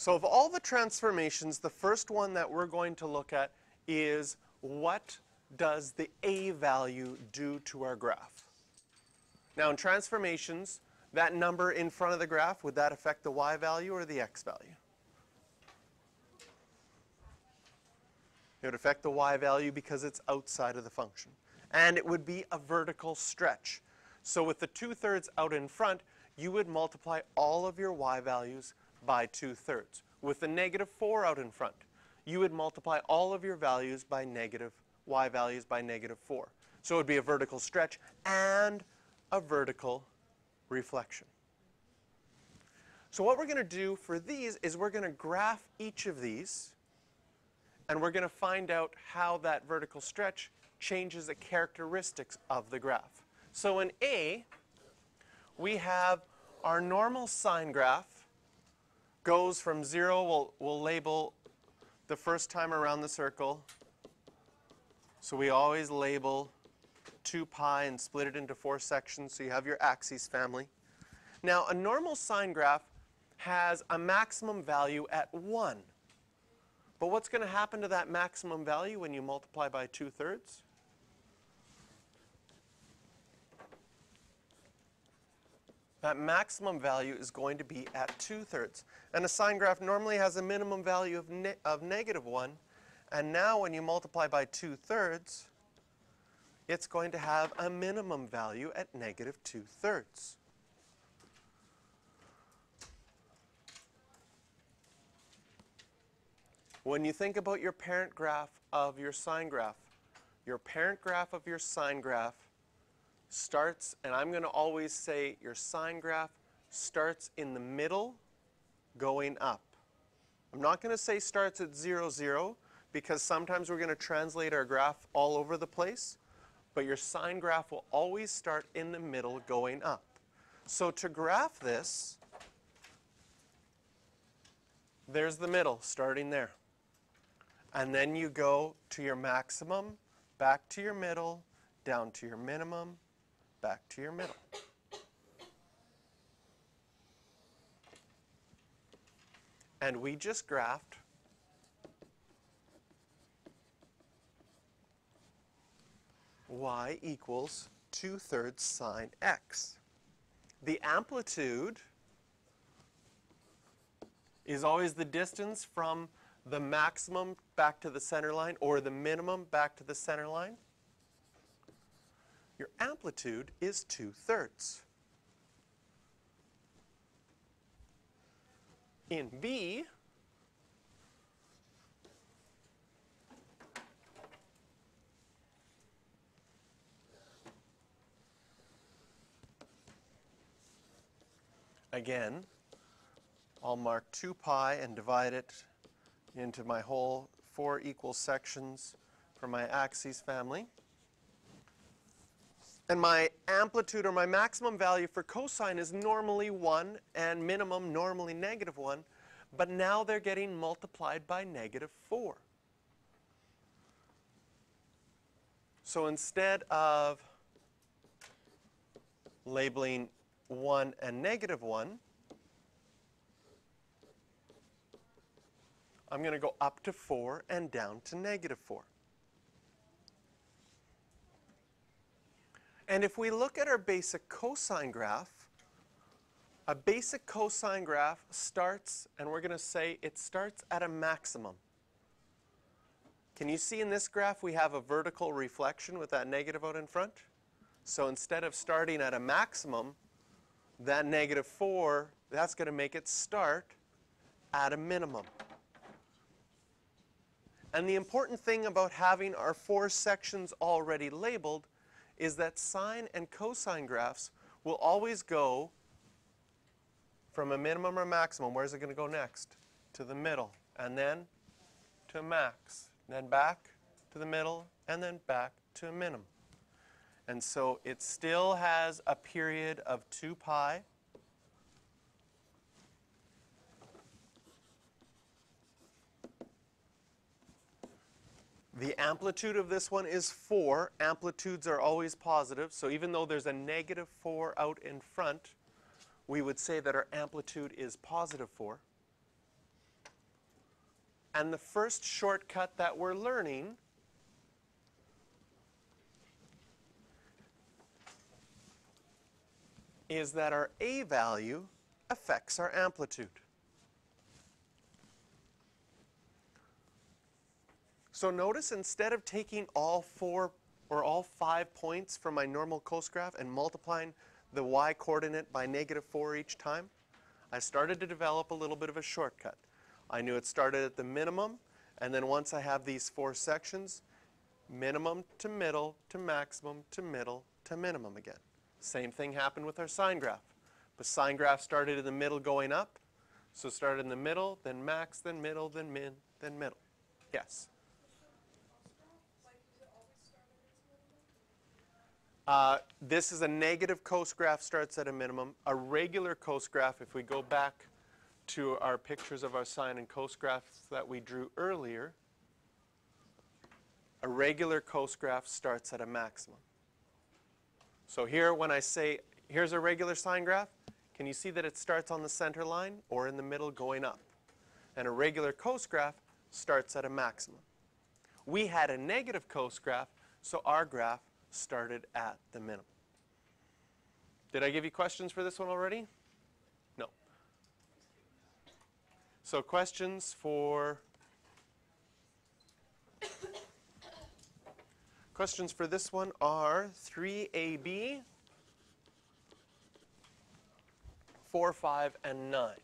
So of all the transformations, the first one that we're going to look at is what does the a value do to our graph? Now in transformations, that number in front of the graph, would that affect the y value or the x value? It would affect the y value because it's outside of the function. And it would be a vertical stretch. So with the 2/3 out in front, you would multiply all of your y values by 2/3. With the -4 out in front, you would multiply all of your values by y values by -4. So it would be a vertical stretch and a vertical reflection. So what we're going to do for these is we're going to graph each of these, and we're going to find out how that vertical stretch changes the characteristics of the graph. So in A, we have our normal sine graph goes from 0, we'll label the first time around the circle. So we always label 2 pi and split it into 4 sections, so you have your axes family. Now a normal sine graph has a maximum value at 1. But what's going to happen to that maximum value when you multiply by 2/3? That maximum value is going to be at 2/3. And a sine graph normally has a minimum value of -1. And now when you multiply by 2/3, it's going to have a minimum value at -2/3. When you think about your parent graph of your sine graph starts, and I'm going to always say your sine graph starts in the middle going up. I'm not going to say starts at 0, 0, because sometimes we're going to translate our graph all over the place, but your sine graph will always start in the middle going up. So to graph this, there's the middle starting there. And then you go to your maximum, back to your middle, down to your minimum, back to your middle. And we just graphed y equals 2/3 sine x. The amplitude is always the distance from the maximum back to the center line or the minimum back to the center line. Your amplitude is 2/3. In B, again, I'll mark 2 pi and divide it into my whole 4 equal sections for my axes family. And my amplitude or my maximum value for cosine is normally 1 and minimum normally -1, but now they're getting multiplied by -4. So instead of labeling 1 and -1, I'm going to go up to 4 and down to -4. And if we look at our basic cosine graph, a basic cosine graph starts, and we're going to say it starts at a maximum. Can you see in this graph we have a vertical reflection with that negative out in front? So instead of starting at a maximum, that -4, that's going to make it start at a minimum. And the important thing about having our 4 sections already labeled is that sine and cosine graphs will always go from a minimum or maximum. Where's it going to go next? To the middle, and then to max, then back to the middle, and then back to a minimum. And so it still has a period of 2 pi. The amplitude of this one is 4. Amplitudes are always positive, so even though there's a -4 out in front, we would say that our amplitude is +4. And the first shortcut that we're learning is that our A value affects our amplitude. So notice, instead of taking all 4 or all 5 points from my normal coast graph and multiplying the y coordinate by -4 each time, I started to develop a little bit of a shortcut. I knew it started at the minimum, and then once I have these 4 sections, minimum to middle to maximum to middle to minimum again. Same thing happened with our sine graph. The sine graph started in the middle going up, so started in the middle, then max, then middle, then min, then middle. Yes? This is a negative coast graph, starts at a minimum. A regular coast graph, if we go back to our pictures of our sine and cos graphs that we drew earlier, a regular coast graph starts at a maximum. So here, when I say, here's a regular sine graph, can you see that it starts on the center line or in the middle going up? And a regular coast graph starts at a maximum. We had a negative coast graph, so our graph started at the minimum. Did I give you questions for this one already? No. So questions for this one are 3AB, 4, 5, and 9.